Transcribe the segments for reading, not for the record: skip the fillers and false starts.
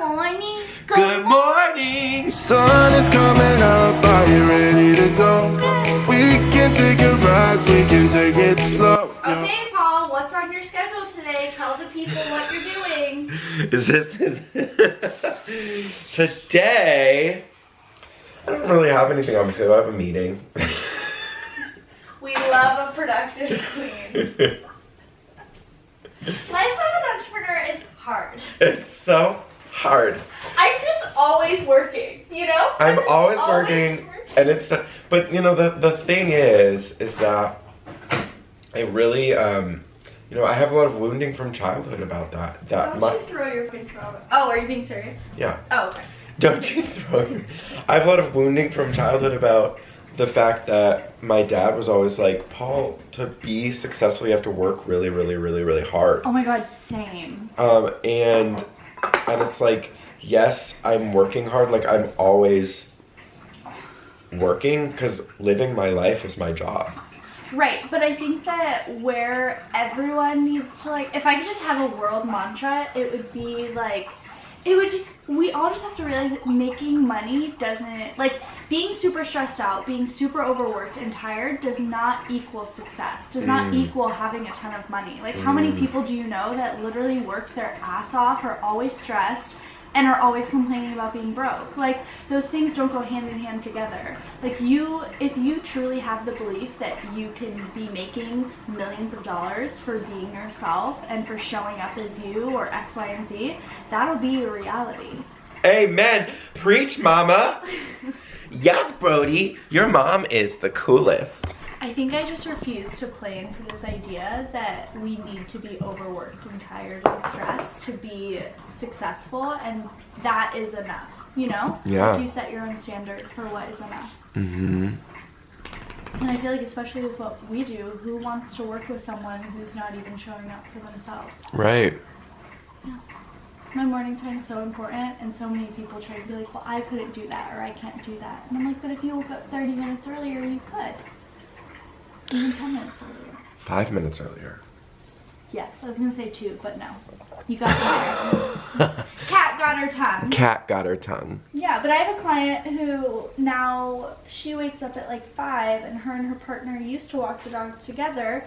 morning. Good morning. Sun is coming up, are you ready to go? We can take a ride, we can take it slow. Okay, Paul, what's on your schedule today? Tell the people what you're doing. Is this today? I don't really have anything on my schedule. I have a meeting. We love a productive queen. Life of an entrepreneur is hard. It's so hard. I'm just always working, you know? I'm just always working, and it's. But you know, the thing is that I really, you know, I have a lot of wounding from childhood about that. Don't you throw your control? Oh, are you being serious? Yeah. Oh, okay. Don't you throw your. I have a lot of wounding from childhood about the fact that my dad was always like, Paul, to be successful, you have to work really, really, really, really hard. Oh my God, same. And it's like, yes, I'm working hard. Like, I'm always working because living my life is my job. Right, but I think that where everyone needs to, like, if I could just have a world mantra, it would be like, we all just have to realize that making money doesn't, like, being super stressed out, being super overworked and tired does not equal success, does not equal having a ton of money. Like, how many people do you know that literally work their ass off, are always stressed, and are always complaining about being broke? Like, those things don't go hand in hand together. Like, if you truly have the belief that you can be making millions of dollars for being yourself and for showing up as you or X, Y, and Z, that'll be your reality. Amen. Preach, mama. Yes, Brody. Your mom is the coolest. I think I just refuse to play into this idea that we need to be overworked and tired and stressed to be successful, and that is enough, you know? Yeah. Like, you set your own standard for what is enough. Mm-hmm. And I feel like, especially with what we do, who wants to work with someone who's not even showing up for themselves? Right. Yeah. My morning time is so important, and so many people try to be like, well, I couldn't do that, or I can't do that. And I'm like, but if you woke up 30 minutes earlier, you could. Even 10 minutes earlier. 5 minutes earlier. Yes, I was gonna say 2, but no. You got there. Cat got her tongue. Cat got her tongue. Yeah, but I have a client who now, she wakes up at like 5, and her partner used to walk the dogs together.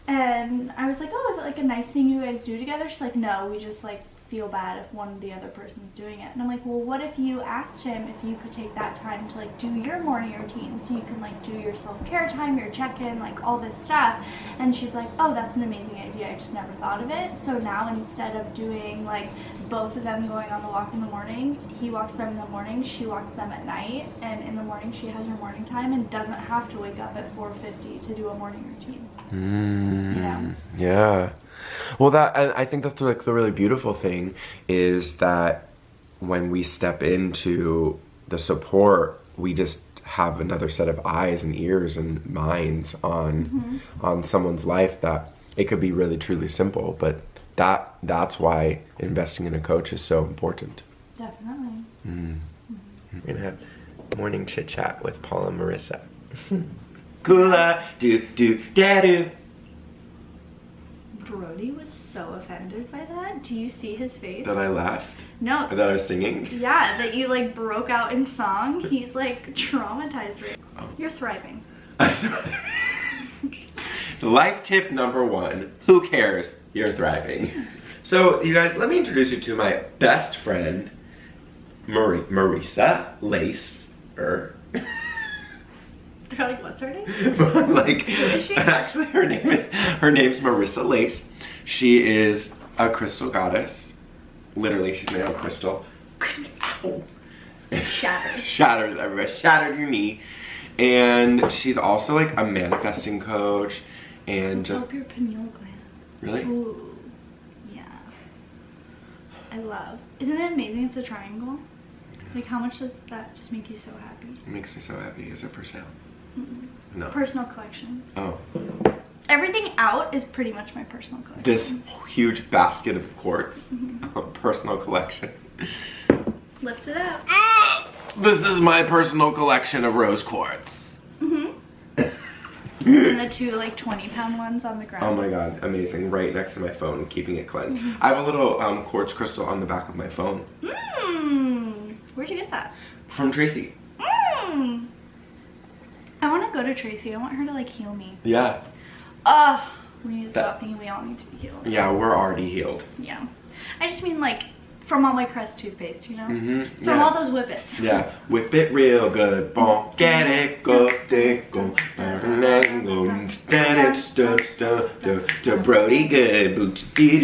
And I was like, oh, is it like a nice thing you guys do together? She's like, no, we just like feel bad if one of the other person's doing it. And I'm like, well, what if you asked him if you could take that time to like do your morning routine, so you can like do your self-care time, your check-in, like all this stuff? And she's like, oh, that's an amazing idea, I just never thought of it. So now, instead of doing like both of them going on the walk in the morning, he walks them in the morning, she walks them at night, and in the morning she has her morning time and doesn't have to wake up at 4:50 to do a morning routine. You know? Yeah. Well, and I think that's like the really beautiful thing is that when we step into the support, we just have another set of eyes and ears and minds on someone's life, that it could be really truly simple, but that's why investing in a coach is so important. Definitely. We're gonna have morning chit chat with Paul and Marissa. Coola do da-do. Brody was so offended by that. Do you see his face? That I laughed? No. Or that I was singing? Yeah, that you like broke out in song. He's like traumatized right now. Oh. You're thriving. Life tip number 1, who cares? You're thriving. So you guys, let me introduce you to my best friend, Marissa Lace. They're like, what's her name? Like, who is she? Actually, her name's Marissa Lace. She is a crystal goddess. Literally, she's made out of crystal. Ow. Shatters. Shatters everywhere. Shattered your knee. And she's also like a manifesting coach and just. Help your pineal gland. Really? Ooh. Yeah. I love. Isn't it amazing? It's a triangle. Like, how much does that just make you so happy? It makes me so happy. Is it for sale? No. Personal collection. Oh. Everything out is pretty much my personal collection. This huge basket of quartz. Personal collection. Lift it up. This is my personal collection of rose quartz. And the 2 like 20-pound ones on the ground. Oh my god, amazing. Right next to my phone, keeping it cleansed. I have a little quartz crystal on the back of my phone. Where'd you get that? From Tracy. I want to go to Tracy. I want her to like heal me. Yeah. We need to stop thinking we all need to be healed. Yeah, we're already healed. Yeah. I just mean like from all my Crest toothpaste, you know? Mm-hmm. From all those whippets. Yeah. Whip it real good. Bon, get it, go, go. Brody good.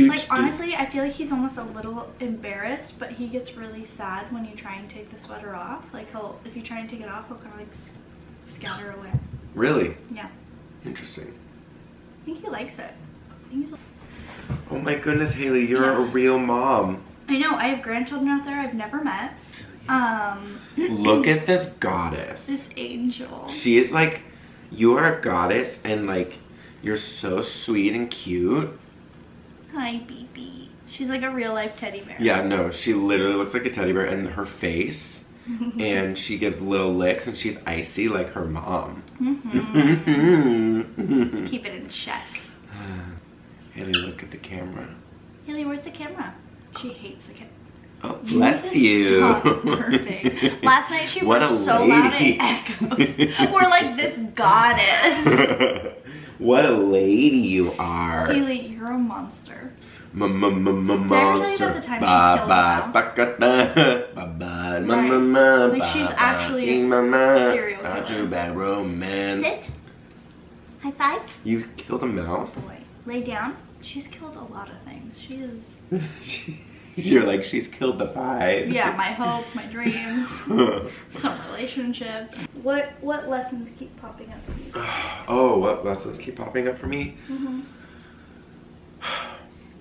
Like honestly, I feel like he's almost a little embarrassed, but he gets really sad when you try and take the sweater off. Like if you try and take it off, he'll kind of like scatter away. Really? Yeah. Interesting. I think he likes it. I think he's like, oh my goodness, Haley, you're a real mom. I know. I have grandchildren out there I've never met. Look at this goddess. This angel. She is like, you are a goddess, and like, you're so sweet and cute. Hi, BB. She's like a real life teddy bear. Yeah, no, she literally looks like a teddy bear, and her face, and she gives little licks, and she's icy like her mom. Keep it in check. Haley, look at the camera. Haley, where's the camera? She hates the camera. Oh, bless you. Stop perfect. Last night she What worked a so loud lady. it echoed. We're like this goddess. What a lady you are. Haley, you're a monster. Monster. Did I ever tell you about the time she killed a mouse? Like she's actually a serial killer. Romance. Sit. High five. You killed a mouse? Boy, lay down. She's killed a lot of things. She is. You're like, she's killed the vibe. Yeah, my hope, my dreams, some relationships. What lessons keep popping up for you? Oh, what lessons keep popping up for me?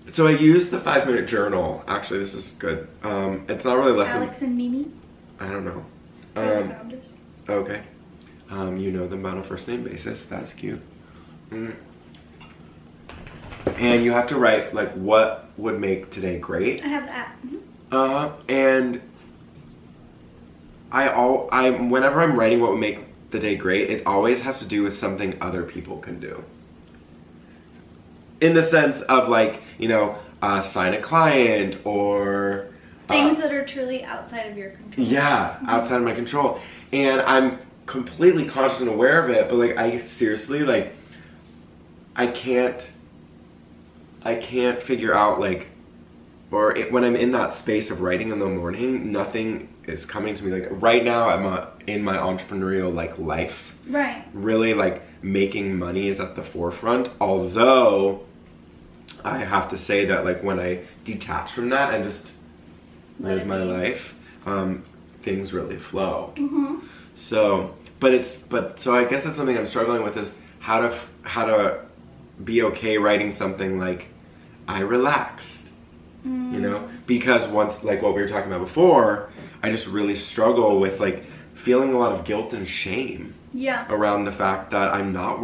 So I use the 5-minute journal. Actually, this is good. It's not really a lesson. Alex and Mimi? I don't know. They're the founders. Okay. You know them on a first name basis. That's cute. And you have to write like what would make today great. I have that. And I whenever I'm writing what would make the day great, it always has to do with something other people can do. In the sense of like, you know, sign a client or Things that are truly outside of your control. Yeah, outside of my control. And I'm completely conscious and aware of it, but like I seriously like I can't figure out like, or when I'm in that space of writing in the morning, nothing is coming to me. Like right now I'm in my entrepreneurial like life. Right. Really like making money is at the forefront. Although I have to say that like when I detach from that and just live my life, things really flow. So, so I guess that's something I'm struggling with is how to be okay writing something like I relaxed, you know, because once like what we were talking about before, I just really struggle with like feeling a lot of guilt and shame around the fact that I'm not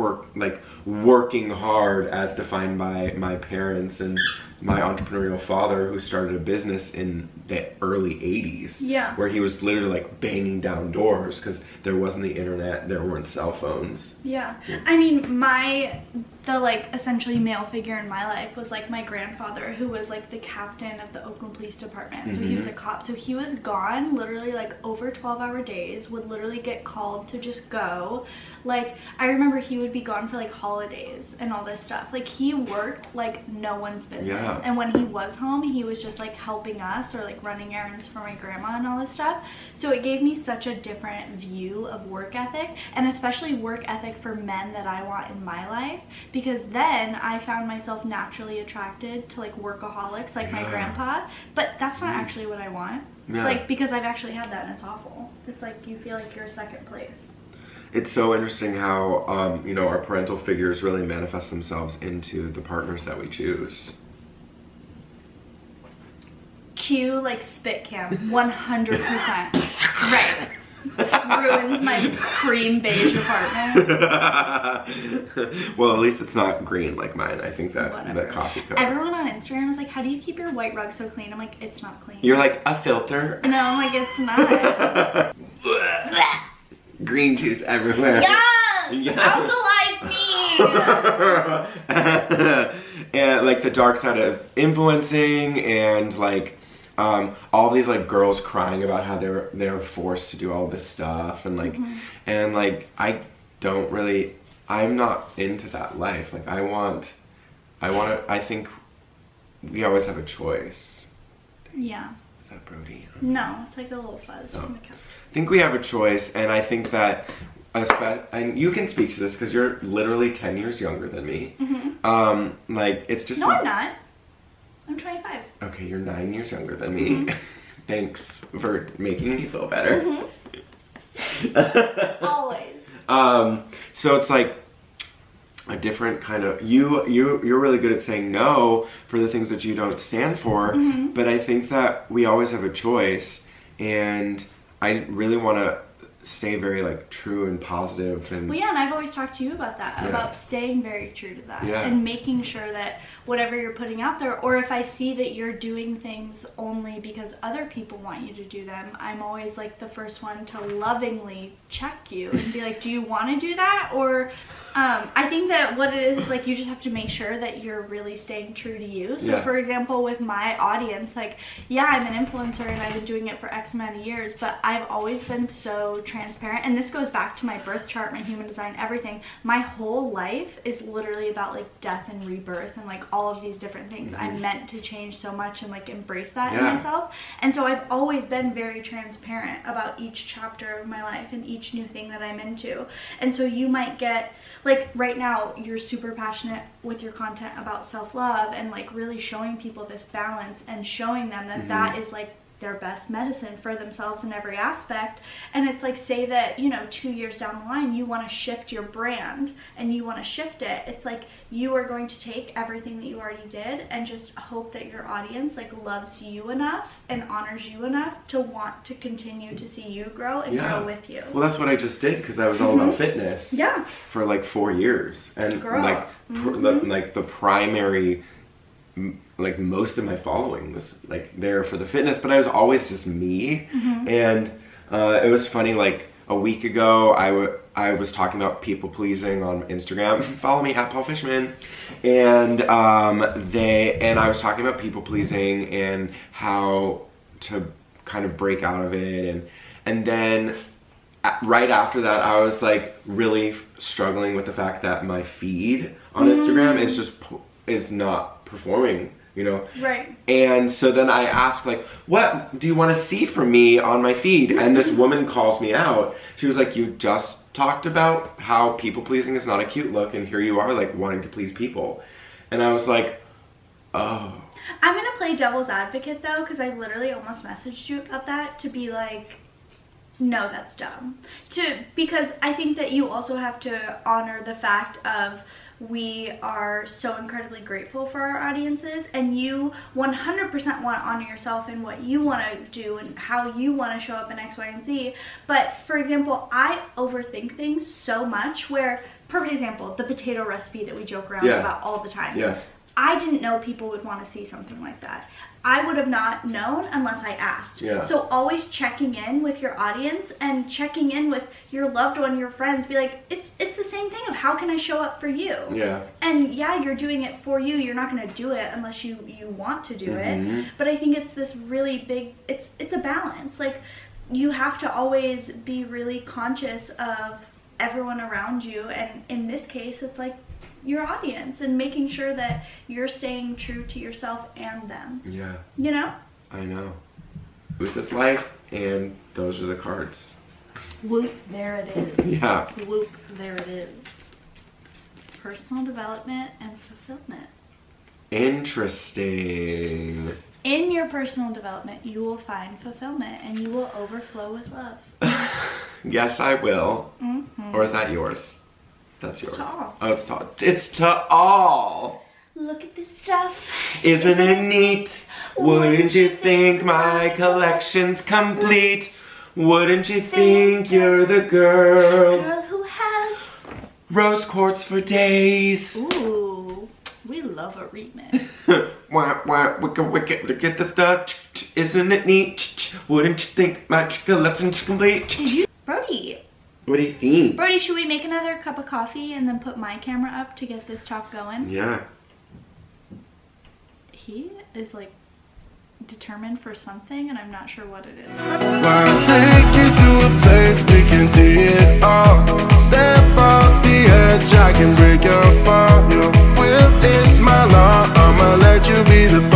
working hard as defined by my parents and my entrepreneurial father who started a business in the early 80s where he was literally like banging down doors because there wasn't the internet, there weren't cell phones. I mean the like essentially male figure in my life was like my grandfather, who was like the captain of the Oakland Police Department. So he was a cop, so he was gone literally like over 12-hour days, would literally get called to just go. Like I remember he would be gone for like holidays and all this stuff. Like he worked like no one's business. And when he was home, he was just like helping us or like running errands for my grandma and all this stuff. So it gave me such a different view of work ethic, and especially work ethic for men that I want in my life, because then I found myself naturally attracted to like workaholics like my grandpa, but that's not actually what I want. Like because I've actually had that and it's awful. It's like you feel like you're second place. It's so interesting how you know, our parental figures really manifest themselves into the partners that we choose. Cue like spit cam, 100%. Right. Ruins my cream beige apartment. Well, at least it's not green like mine. I think that the coffee color. Everyone on Instagram was like, how do you keep your white rug so clean? I'm like, it's not clean. You're like, a filter? No, I'm like, it's not. Green juice everywhere. Yes! Alkalize me! And like the dark side of influencing and like all these like girls crying about how they're forced to do all this stuff, and like and like I'm not into that life. Like I think we always have a choice. Yeah. Is that Brody? No, it's like a little fuzz Oh. on the couch. I think we have a choice, and I think that, and you can speak to this because you're literally 10 years younger than me. Like, it's just... No, I'm not. I'm 25. Okay, you're 9 years younger than me. Thanks for making me feel better. Always. So it's like a different kind of... You're really good at saying no for the things that you don't stand for, but I think that we always have a choice, and I really want to stay very like true and positive. And well, yeah, and I've always talked to you about that, about staying very true to that, and making sure that whatever you're putting out there, or if I see that you're doing things only because other people want you to do them, I'm always like the first one to lovingly check you and be like, do you want to do that? Or I think that what it is like you just have to make sure that you're really staying true to you. So for example, with my audience, like, yeah, I'm an influencer and I've been doing it for X amount of years, but I've always been so transparent, and this goes back to my birth chart, my human design, everything. My whole life is literally about like death and rebirth and like all of these different things. I'm meant to change so much and like embrace that in myself, and so I've always been very transparent about each chapter of my life and each new thing that I'm into. And so you might get, like right now, you're super passionate with your content about self-love and like really showing people this balance and showing them that that is like their best medicine for themselves in every aspect. And it's like, say that, you know, 2 years down the line you want to shift your brand and you want to shift it, it's like you are going to take everything that you already did and just hope that your audience like loves you enough and honors you enough to want to continue to see you grow and grow with you. Well, that's what I just did, because I was all about fitness for like 4 years, and like like the primary, like most of my following was like there for the fitness, but I was always just me. And it was funny, like a week ago I was talking about people pleasing on Instagram. Follow me at Paul Fishman. And I was talking about people pleasing and how to kind of break out of it, and then right after that I was like really struggling with the fact that my feed on Instagram is not performing, you know? Right. And so then I asked, like, what do you want to see from me on my feed? And this woman calls me out. She was like, you just talked about how people pleasing is not a cute look, and here you are like wanting to please people. And I was like, oh. I'm gonna play devil's advocate though, because I literally almost messaged you about that, to be like, no, that's dumb. Because I think that you also have to honor the fact of, we are so incredibly grateful for our audiences, and you 100% want to honor yourself and what you want to do and how you want to show up in X, Y, and Z. But for example, I overthink things so much, where, perfect example, the potato recipe that we joke around about all the time. I didn't know people would want to see something like that. I would have not known unless I asked. So always checking in with your audience and checking in with your loved one, your friends. Be like, it's the same thing of how can I show up for you? And yeah, you're doing it for you. You're not going to do it unless you want to do it. But I think it's this really big, it's a balance. Like, you have to always be really conscious of everyone around you. And in this case, it's like your audience, and making sure that you're staying true to yourself and them. You know? I know. With this life, and those are the cards. Whoop, there it is. Yeah. Whoop, there it is. Personal development and fulfillment. Interesting. In your personal development, you will find fulfillment and you will overflow with love. Yes, I will. Or is that yours? That's yours. It's to all. Oh, it's to all. It's to all. Look at this stuff. Isn't it neat? Wouldn't you think my collection's complete? Wouldn't you think you're the girl? Girl who has rose quartz for days. Ooh, we love a remix. Look at the stuff. Isn't it neat? Wouldn't you think my collection's complete? Did you, Brody? What do you think? Brody, should we make another cup of coffee and then put my camera up to get this talk going? Yeah. He is like determined for something, and I'm not sure what it is. I'll take you to a place we can see it all. Step off the edge, I can break your fall. Your will is my law, I'ma let you be the boss.